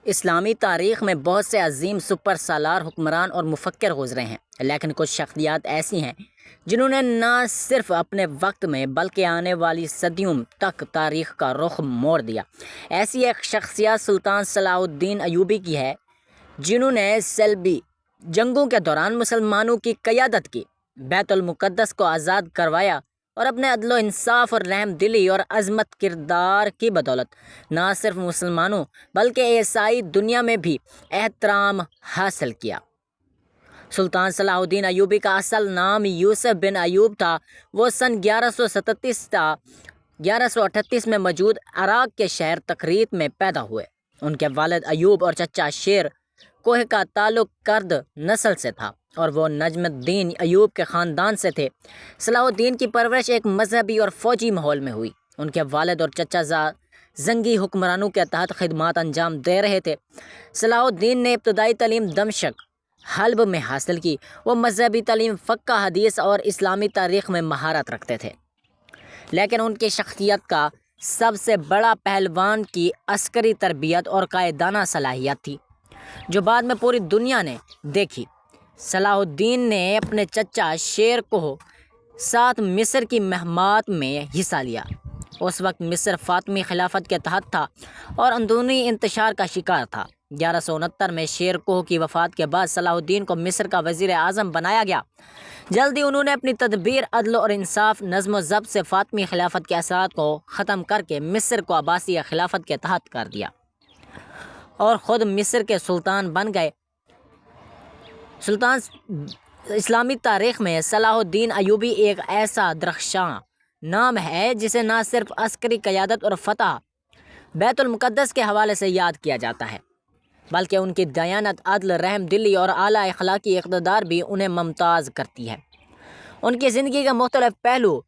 اسلامی تاریخ میں بہت سے عظیم سپر سالار حکمران اور مفکر گزرے ہیں، لیکن کچھ شخصیات ایسی ہیں جنہوں نے نہ صرف اپنے وقت میں بلکہ آنے والی صدیوں تک تاریخ کا رخ موڑ دیا۔ ایسی ایک شخصیت سلطان صلاح الدین ایوبی کی ہے، جنہوں نے صلیبی جنگوں کے دوران مسلمانوں کی قیادت کی، بیت المقدس کو آزاد کروایا اور اپنے عدل و انصاف اور رحم دلی اور عظمت کردار کی بدولت نہ صرف مسلمانوں بلکہ عیسائی دنیا میں بھی احترام حاصل کیا۔ سلطان صلاح الدین ایوبی کا اصل نام یوسف بن ایوب تھا۔ وہ سن 1138 میں موجود عراق کے شہر تکریت میں پیدا ہوئے۔ ان کے والد ایوب اور چچا شیر کوہ کا تعلق کرد نسل سے تھا اور وہ نجم الدین ایوب کے خاندان سے تھے۔ صلاح الدین کی پرورش ایک مذہبی اور فوجی ماحول میں ہوئی۔ ان کے والد اور چچا زنگی حکمرانوں کے تحت خدمات انجام دے رہے تھے۔ صلاح الدین نے ابتدائی تعلیم دمشق، حلب میں حاصل کی۔ وہ مذہبی تعلیم، فقہ، حدیث اور اسلامی تاریخ میں مہارت رکھتے تھے، لیکن ان کی شخصیت کا سب سے بڑا پہلوان کی عسکری تربیت اور قائدانہ صلاحیت تھی، جو بعد میں پوری دنیا نے دیکھی۔ صلاح الدین نے اپنے چچا شیر کوہ ساتھ مصر کی مہمات میں حصہ لیا۔ اس وقت مصر فاطمی خلافت کے تحت تھا اور اندرونی انتشار کا شکار تھا۔ 1169 میں شیر کوہ کی وفات کے بعد صلاح الدین کو مصر کا وزیر اعظم بنایا گیا۔ جلد ہی انہوں نے اپنی تدبیر، عدل اور انصاف، نظم و ضبط سے فاطمی خلافت کے اثرات کو ختم کر کے مصر کو عباسیہ خلافت کے تحت کر دیا اور خود مصر کے سلطان بن گئے۔ اسلامی تاریخ میں صلاح الدین ایوبی ایک ایسا درخشاں نام ہے جسے نہ صرف عسکری قیادت اور فتح بیت المقدس کے حوالے سے یاد کیا جاتا ہے، بلکہ ان کی دیانت، عدل، رحم دلی اور اعلیٰ اخلاقی اقتدار بھی انہیں ممتاز کرتی ہے۔ ان کی زندگی کے مختلف پہلو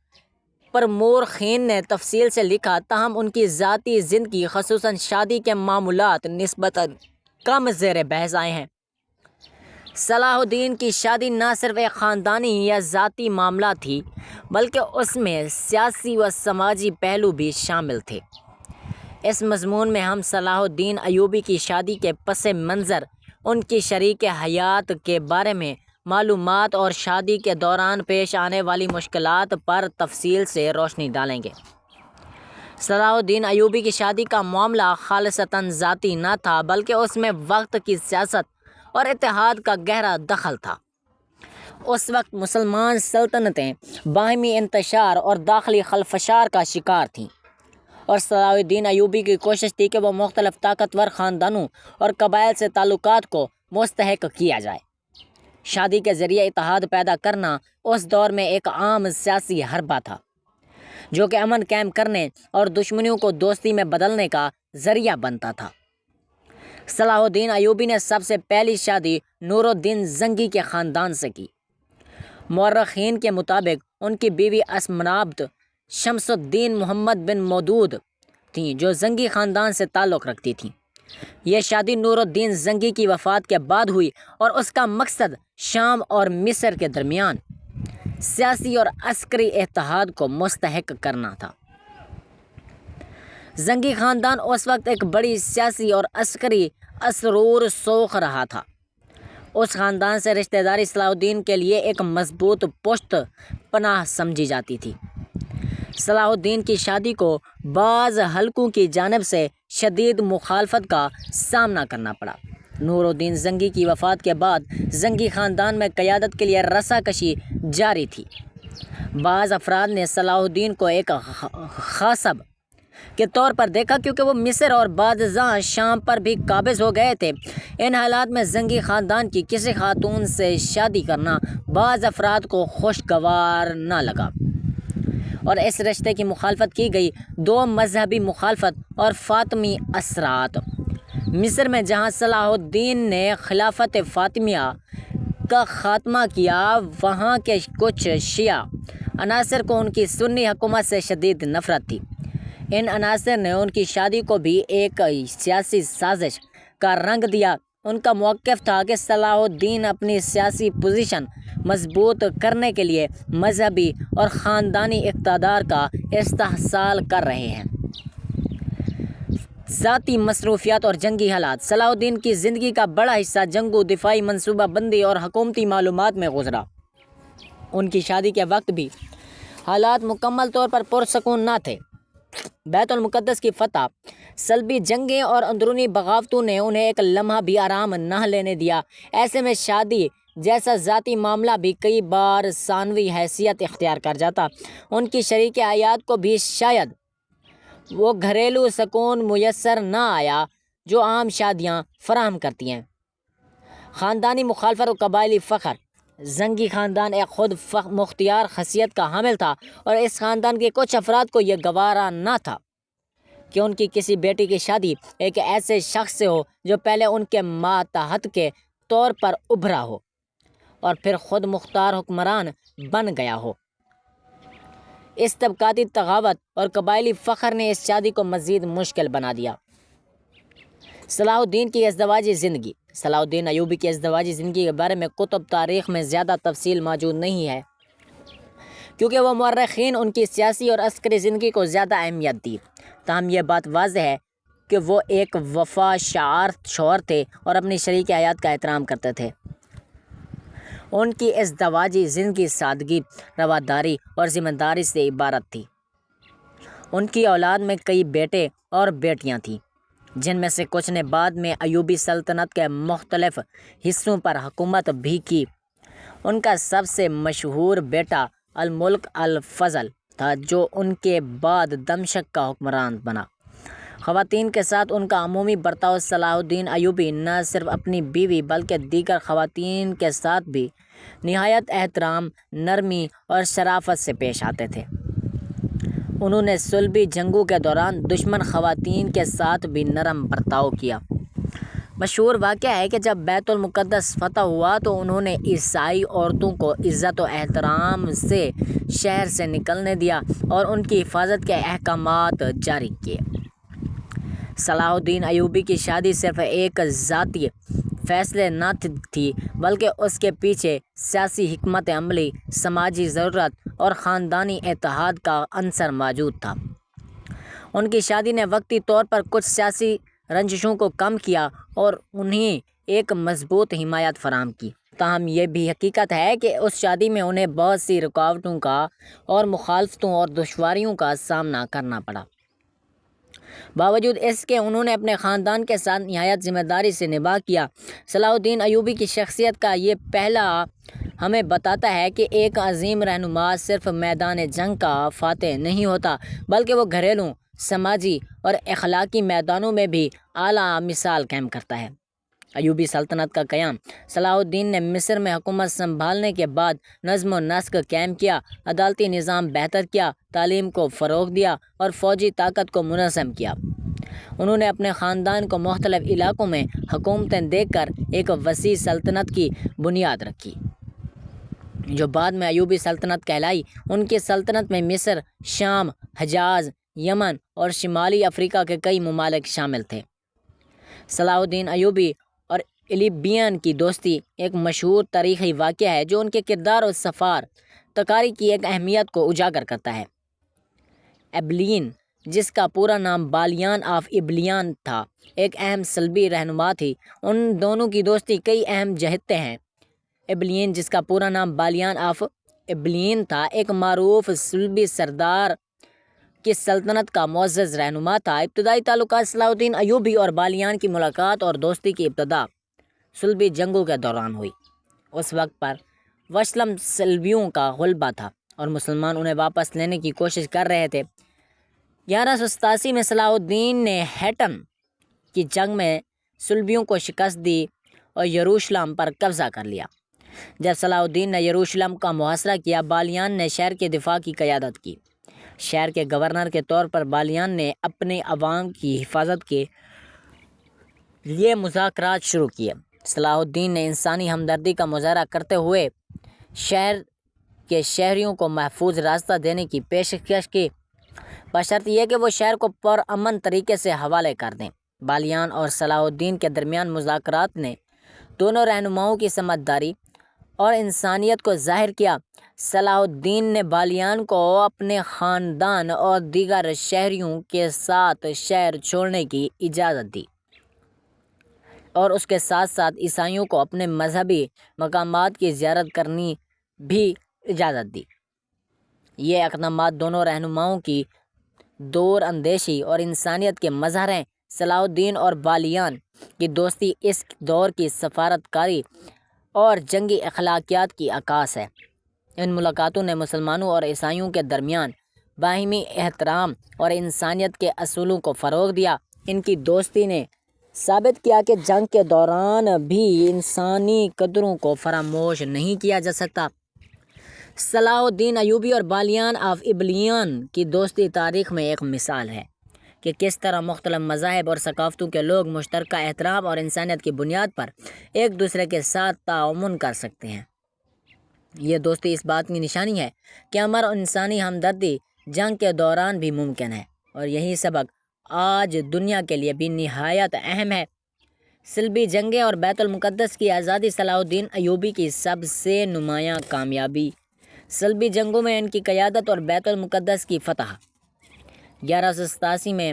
پر مورخین نے تفصیل سے لکھا، تاہم ان کی ذاتی زندگی، خصوصاً شادی کے معاملات، نسبتاً کم زیر بحث آئے ہیں۔ صلاح الدین کی شادی نہ صرف ایک خاندانی یا ذاتی معاملہ تھی، بلکہ اس میں سیاسی و سماجی پہلو بھی شامل تھے۔ اس مضمون میں ہم صلاح الدین ایوبی کی شادی کے پس منظر، ان کی شریک حیات کے بارے میں معلومات اور شادی کے دوران پیش آنے والی مشکلات پر تفصیل سے روشنی ڈالیں گے۔ صلاح الدین ایوبی کی شادی کا معاملہ خالصتاً ذاتی نہ تھا، بلکہ اس میں وقت کی سیاست اور اتحاد کا گہرا دخل تھا۔ اس وقت مسلمان سلطنتیں باہمی انتشار اور داخلی خلفشار کا شکار تھیں، اور صلاح الدین ایوبی کی کوشش تھی کہ وہ مختلف طاقتور خاندانوں اور قبائل سے تعلقات کو مستحکم کیا جائے۔ شادی کے ذریعے اتحاد پیدا کرنا اس دور میں ایک عام سیاسی حربہ تھا، جو کہ امن قائم کرنے اور دشمنیوں کو دوستی میں بدلنے کا ذریعہ بنتا تھا۔ صلاح الدین ایوبی نے سب سے پہلی شادی نور الدین زنگی کے خاندان سے کی۔ مورخین کے مطابق ان کی بیوی اسمنابت شمس الدین محمد بن مودود تھیں، جو زنگی خاندان سے تعلق رکھتی تھیں۔ یہ شادی نور الدین زنگی کی وفات کے بعد ہوئی اور اس کا مقصد شام اور مصر کے درمیان سیاسی اور عسکری اتحاد کو مستحکم کرنا تھا۔ زنگی خاندان اس وقت ایک بڑی سیاسی اور عسکری اثر و رسوخ رہا تھا۔ اس خاندان سے رشتہ داری صلاح الدین کے لیے ایک مضبوط پشت پناہ سمجھی جاتی تھی۔ صلاح الدین کی شادی کو بعض حلقوں کی جانب سے شدید مخالفت کا سامنا کرنا پڑا۔ نور الدین زنگی کی وفات کے بعد زنگی خاندان میں قیادت کے لیے رسا کشی جاری تھی۔ بعض افراد نے صلاح الدین کو ایک غاصب کے طور پر دیکھا، کیونکہ وہ مصر اور بعد ازاں شام پر بھی قابض ہو گئے تھے۔ ان حالات میں زنگی خاندان کی کسی خاتون سے شادی کرنا بعض افراد کو خوشگوار نہ لگا اور اس رشتے کی مخالفت کی گئی۔ دو مذہبی مخالفت اور فاطمی اثرات۔ مصر میں جہاں صلاح الدین نے خلافت فاطمیہ کا خاتمہ کیا، وہاں کے کچھ شیعہ عناصر کو ان کی سنی حکومت سے شدید نفرت تھی۔ ان عناصر نے ان کی شادی کو بھی ایک سیاسی سازش کا رنگ دیا۔ ان کا موقف تھا کہ صلاح الدین اپنی سیاسی پوزیشن مضبوط کرنے کے لیے مذہبی اور خاندانی اقتدار کا استحصال کر رہے ہیں۔ ذاتی مصروفیات اور جنگی حالات۔ صلاح الدین کی زندگی کا بڑا حصہ جنگوں، دفاعی منصوبہ بندی اور حکومتی معلومات میں گزرا۔ ان کی شادی کے وقت بھی حالات مکمل طور پر پرسکون نہ تھے۔ بیت المقدس کی فتح، صلیبی جنگیں اور اندرونی بغاوتوں نے انہیں ایک لمحہ بھی آرام نہ لینے دیا۔ ایسے میں شادی جیسا ذاتی معاملہ بھی کئی بار ثانوی حیثیت اختیار کر جاتا۔ ان کی شریک حیات کو بھی شاید وہ گھریلو سکون میسر نہ آیا جو عام شادیاں فراہم کرتی ہیں۔ خاندانی مخالفت اور قبائلی فخر۔ زنگی خاندان ایک خود مختار خاصیت کا حامل تھا اور اس خاندان کے کچھ افراد کو یہ گوارا نہ تھا کہ ان کی کسی بیٹی کی شادی ایک ایسے شخص سے ہو جو پہلے ان کے ماتحت کے طور پر ابھرا ہو اور پھر خود مختار حکمران بن گیا ہو۔ اس طبقاتی تغاوت اور قبائلی فخر نے اس شادی کو مزید مشکل بنا دیا۔ صلاح الدین کی ازدواجی زندگی۔ صلاح الدین ایوبی کی ازدواجی زندگی کے بارے میں کتب تاریخ میں زیادہ تفصیل موجود نہیں ہے کیونکہ وہ مورخین ان کی سیاسی اور عسکری زندگی کو زیادہ اہمیت دی۔ تاہم یہ بات واضح ہے کہ وہ ایک وفا شعار شوہر تھے اور اپنی شریک حیات کا احترام کرتے تھے۔ ان کی ازدواجی زندگی سادگی، رواداری اور ذمہ داری سے عبارت تھی۔ ان کی اولاد میں کئی بیٹے اور بیٹیاں تھیں جن میں سے کچھ نے بعد میں ایوبی سلطنت کے مختلف حصوں پر حکومت بھی کی۔ ان کا سب سے مشہور بیٹا الملک الفضل تھا جو ان کے بعد دمشق کا حکمران بنا۔ خواتین کے ساتھ ان کا عمومی برتاؤ۔ صلاح الدین ایوبی نہ صرف اپنی بیوی بلکہ دیگر خواتین کے ساتھ بھی نہایت احترام، نرمی اور شرافت سے پیش آتے تھے۔ انہوں نے صلیبی جنگوں کے دوران دشمن خواتین کے ساتھ بھی نرم برتاؤ کیا۔ مشہور واقعہ ہے کہ جب بیت المقدس فتح ہوا تو انہوں نے عیسائی عورتوں کو عزت و احترام سے شہر سے نکلنے دیا اور ان کی حفاظت کے احکامات جاری کیے۔ صلاح الدین ایوبی کی شادی صرف ایک ذاتی فیصلے نہ تھی بلکہ اس کے پیچھے سیاسی حکمت عملی، سماجی ضرورت اور خاندانی اتحاد کا عنصر موجود تھا۔ ان کی شادی نے وقتی طور پر کچھ سیاسی رنجشوں کو کم کیا اور انہیں ایک مضبوط حمایت فراہم کی۔ تاہم یہ بھی حقیقت ہے کہ اس شادی میں انہیں بہت سی رکاوٹوں کا اور مخالفتوں اور دشواریوں کا سامنا کرنا پڑا۔ باوجود اس کے انہوں نے اپنے خاندان کے ساتھ نہایت ذمہ داری سے نبھا کیا۔ صلاح الدین ایوبی کی شخصیت کا یہ پہلا ہمیں بتاتا ہے کہ ایک عظیم رہنما صرف میدان جنگ کا فاتح نہیں ہوتا بلکہ وہ گھریلو، سماجی اور اخلاقی میدانوں میں بھی اعلیٰ مثال قائم کرتا ہے۔ ایوبی سلطنت کا قیام۔ صلاح الدین نے مصر میں حکومت سنبھالنے کے بعد نظم و نسق قائم کیا، عدالتی نظام بہتر کیا، تعلیم کو فروغ دیا اور فوجی طاقت کو منظم کیا۔ انہوں نے اپنے خاندان کو مختلف علاقوں میں حکومتیں دے کر ایک وسیع سلطنت کی بنیاد رکھی جو بعد میں ایوبی سلطنت کہلائی۔ ان کی سلطنت میں مصر، شام، حجاز، یمن اور شمالی افریقہ کے کئی ممالک شامل تھے۔ صلاح الدین ایوبی اور ایلیبین کی دوستی ایک مشہور تاریخی واقعہ ہے جو ان کے کردار اور سفار تکاری کی ایک اہمیت کو اجاگر کرتا ہے۔ ایبلین، جس کا پورا نام بالیان آف ایبلین تھا، ایک اہم صلیبی رہنما تھی۔ ان دونوں کی دوستی کئی اہم جہتیں ہیں۔ ایبلین، جس کا پورا نام بالیان آف ایبلین تھا، ایک معروف صلیبی سردار کی سلطنت کا معزز رہنما تھا۔ ابتدائی تعلقات صلاح الدین ایوبی اور بالیان کی ملاقات اور دوستی کی ابتدا صلیبی جنگوں کے دوران ہوئی۔ اس وقت پر وسلم صلیبیوں کا غلبہ تھا اور مسلمان انہیں واپس لینے کی کوشش کر رہے تھے۔ 1187 میں صلاح الدین نے ہیٹن کی جنگ میں صلیبیوں کو شکست دی اور یروشلم پر قبضہ کر لیا۔ جب صلاح الدین نے یروشلم کا محاصرہ کیا، بالیان نے شہر کے دفاع کی قیادت کی۔ شہر کے گورنر کے طور پر بالیان نے اپنے عوام کی حفاظت کے لیے مذاکرات شروع کیے۔ صلاح الدین نے انسانی ہمدردی کا مظاہرہ کرتے ہوئے شہر کے شہریوں کو محفوظ راستہ دینے کی پیشکش کی، بشرط یہ کہ وہ شہر کو پرامن طریقے سے حوالے کر دیں۔ بالیان اور صلاح الدین کے درمیان مذاکرات نے دونوں رہنماؤں کی سمجھداری اور انسانیت کو ظاہر کیا۔ صلاح الدین نے بالیان کو اپنے خاندان اور دیگر شہریوں کے ساتھ شہر چھوڑنے کی اجازت دی اور اس کے ساتھ ساتھ عیسائیوں کو اپنے مذہبی مقامات کی زیارت کرنے بھی اجازت دی۔ یہ اقدامات دونوں رہنماؤں کی دور اندیشی اور انسانیت کے مظہر ہیں۔ صلاح الدین اور بالیان کی دوستی اس دور کی سفارت کاری اور جنگی اخلاقیات کی عکاس ہے۔ ان ملاقاتوں نے مسلمانوں اور عیسائیوں کے درمیان باہمی احترام اور انسانیت کے اصولوں کو فروغ دیا۔ ان کی دوستی نے ثابت کیا کہ جنگ کے دوران بھی انسانی قدروں کو فراموش نہیں کیا جا سکتا۔ صلاح الدین ایوبی اور بالیان آف ابلیان کی دوستی تاریخ میں ایک مثال ہے کہ کس طرح مختلف مذاہب اور ثقافتوں کے لوگ مشترکہ احترام اور انسانیت کی بنیاد پر ایک دوسرے کے ساتھ تعاون کر سکتے ہیں۔ یہ دوستی اس بات کی نشانی ہے کہ امن اور انسانی ہمدردی جنگ کے دوران بھی ممکن ہے، اور یہی سبق آج دنیا کے لیے بھی نہایت اہم ہے۔ صلیبی جنگیں اور بیت المقدس کی آزادی صلاح الدین ایوبی کی سب سے نمایاں کامیابی۔ صلیبی جنگوں میں ان کی قیادت اور بیت المقدس کی فتح۔ 1187 میں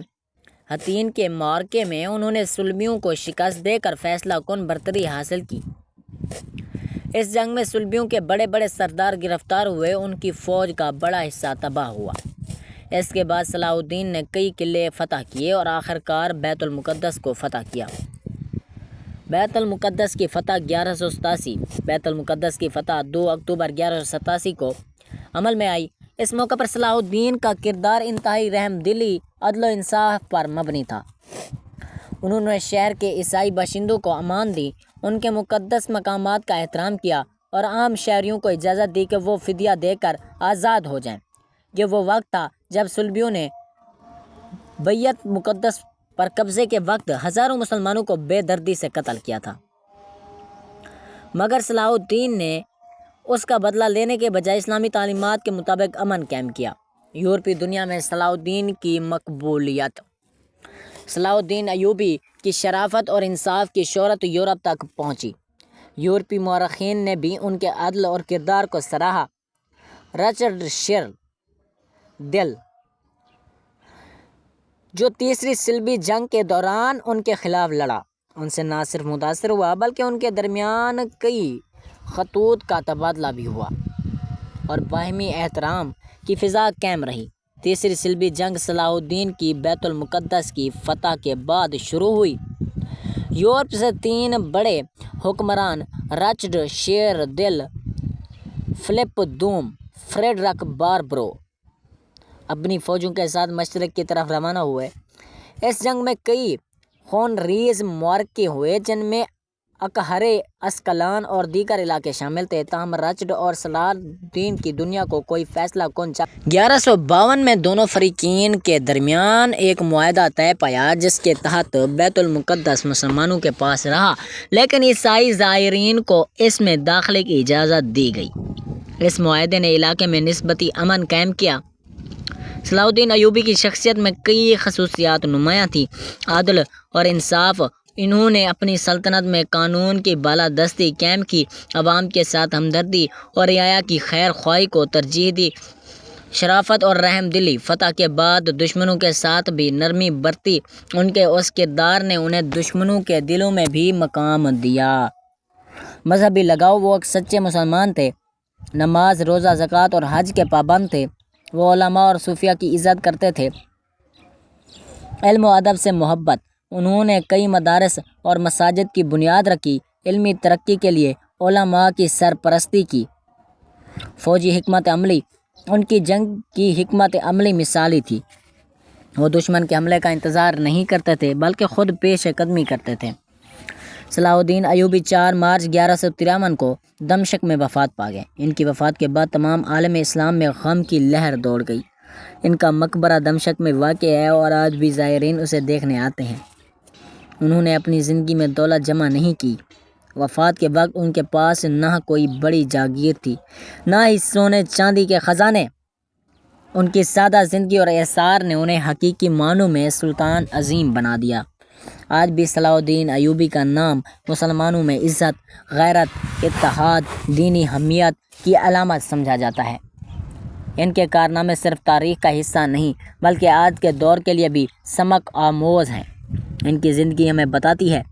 حطین کے معرکے میں انہوں نے صلیبیوں کو شکست دے کر فیصلہ کن برتری حاصل کی۔ اس جنگ میں صلیبیوں کے بڑے بڑے سردار گرفتار ہوئے، ان کی فوج کا بڑا حصہ تباہ ہوا۔ اس کے بعد صلاح الدین نے کئی قلعے فتح کیے اور آخرکار بیت المقدس کو فتح کیا۔ بیت المقدس کی فتح 1187۔ بیت المقدس کی فتح 2 اکتوبر 1187 کو عمل میں آئی۔ اس موقع پر صلاح الدین کا کردار انتہائی رحم دلی، عدل و انصاف پر مبنی تھا۔ انہوں نے شہر کے عیسائی باشندوں کو امان دی، ان کے مقدس مقامات کا احترام کیا اور عام شہریوں کو اجازت دی کہ وہ فدیہ دے کر آزاد ہو جائیں۔ یہ وہ وقت تھا جب صلیبیوں نے بیت مقدس پر قبضے کے وقت ہزاروں مسلمانوں کو بے دردی سے قتل کیا تھا، مگر صلاح الدین نے اس کا بدلہ لینے کے بجائے اسلامی تعلیمات کے مطابق امن قائم کیا۔ یورپی دنیا میں صلاح الدین کی مقبولیت۔ صلاح الدین ایوبی کی شرافت اور انصاف کی شہرت یورپ تک پہنچی۔ یورپی مورخین نے بھی ان کے عدل اور کردار کو سراہا۔ رچرڈ شیرر دل، جو تیسری صلیبی جنگ کے دوران ان کے خلاف لڑا، ان سے نہ صرف متاثر ہوا بلکہ ان کے درمیان کئی خطوط کا تبادلہ بھی ہوا اور باہمی احترام کی فضا قائم رہی۔ تیسری صلیبی جنگ صلاح الدین کی بیت المقدس کی فتح کے بعد شروع ہوئی۔ یورپ سے 3 بڑے حکمران رچرڈ شیرر دل، فلپ دوم، فریڈرک باربرو اپنی فوجوں کے ساتھ مشرق کی طرف روانہ ہوئے۔ اس جنگ میں کئی خونریز معرکے ہوئے جن میں اقہرے، اسکلان اور دیگر علاقے شامل تھے، تاہم رچرڈ اور صلاح الدین کی دنیا کو کوئی فیصلہ کن 1152 میں دونوں فریقین کے درمیان ایک معاہدہ طے پایا جس کے تحت بیت المقدس مسلمانوں کے پاس رہا، لیکن عیسائی زائرین کو اس میں داخلے کی اجازت دی گئی۔ اس معاہدے نے علاقے میں نسبتی امن قائم کیا۔ صلاح الدین ایوبی کی شخصیت میں کئی خصوصیات نمایاں تھیں۔ عدل اور انصاف۔ انہوں نے اپنی سلطنت میں قانون کی بالادستی قائم کی، عوام کے ساتھ ہمدردی اور رعایا کی خیر خواہی کو ترجیح دی۔ شرافت اور رحم دلی۔ فتح کے بعد دشمنوں کے ساتھ بھی نرمی برتی، ان کے اس کردار نے انہیں دشمنوں کے دلوں میں بھی مقام دیا۔ مذہبی لگاؤ۔ وہ ایک سچے مسلمان تھے، نماز، روزہ، زکوٰۃ اور حج کے پابند تھے۔ وہ علماء اور صوفیاء کی عزت کرتے تھے۔ علم و ادب سے محبت۔ انہوں نے کئی مدارس اور مساجد کی بنیاد رکھی، علمی ترقی کے لیے علماء کی سرپرستی کی۔ فوجی حکمت عملی۔ ان کی جنگ کی حکمت عملی مثالی تھی۔ وہ دشمن کے حملے کا انتظار نہیں کرتے تھے بلکہ خود پیش قدمی کرتے تھے۔ صلاح الدین ایوبی 4 مارچ 1153 کو دمشق میں وفات پا گئے۔ ان کی وفات کے بعد تمام عالم اسلام میں غم کی لہر دوڑ گئی۔ ان کا مقبرہ دمشق میں واقع ہے اور آج بھی زائرین اسے دیکھنے آتے ہیں۔ انہوں نے اپنی زندگی میں دولت جمع نہیں کی۔ وفات کے وقت ان کے پاس نہ کوئی بڑی جاگیر تھی، نہ ہی سونے چاندی کے خزانے۔ ان کی سادہ زندگی اور ایثار نے انہیں حقیقی معنوں میں سلطان عظیم بنا دیا۔ آج بھی صلاح الدین ایوبی کا نام مسلمانوں میں عزت، غیرت، اتحاد، دینی حمیت کی علامت سمجھا جاتا ہے۔ ان کے کارنامے صرف تاریخ کا حصہ نہیں بلکہ آج کے دور کے لیے بھی سبق آموز ہیں۔ ان کی زندگی ہمیں بتاتی ہے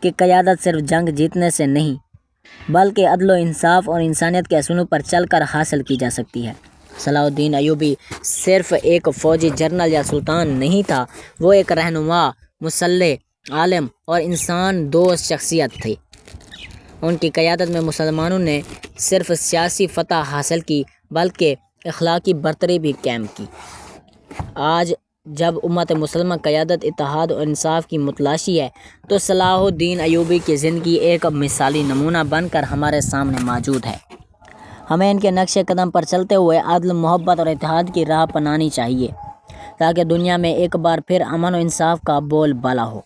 کہ قیادت صرف جنگ جیتنے سے نہیں بلکہ عدل و انصاف اور انسانیت کے اصولوں پر چل کر حاصل کی جا سکتی ہے۔ صلاح الدین ایوبی صرف ایک فوجی جنرل یا سلطان نہیں تھا، وہ ایک رہنما، مصلح، عالم اور انسان دوست شخصیت تھی۔ ان کی قیادت میں مسلمانوں نے صرف سیاسی فتح حاصل کی بلکہ اخلاقی برتری بھی قائم کی۔ آج جب امت مسلمہ قیادت، اتحاد اور انصاف کی متلاشی ہے تو صلاح الدین ایوبی کی زندگی ایک مثالی نمونہ بن کر ہمارے سامنے موجود ہے۔ ہمیں ان کے نقش قدم پر چلتے ہوئے عدل، محبت اور اتحاد کی راہ اپنانی چاہیے تاکہ دنیا میں ایک بار پھر امن و انصاف کا بول بالا ہو۔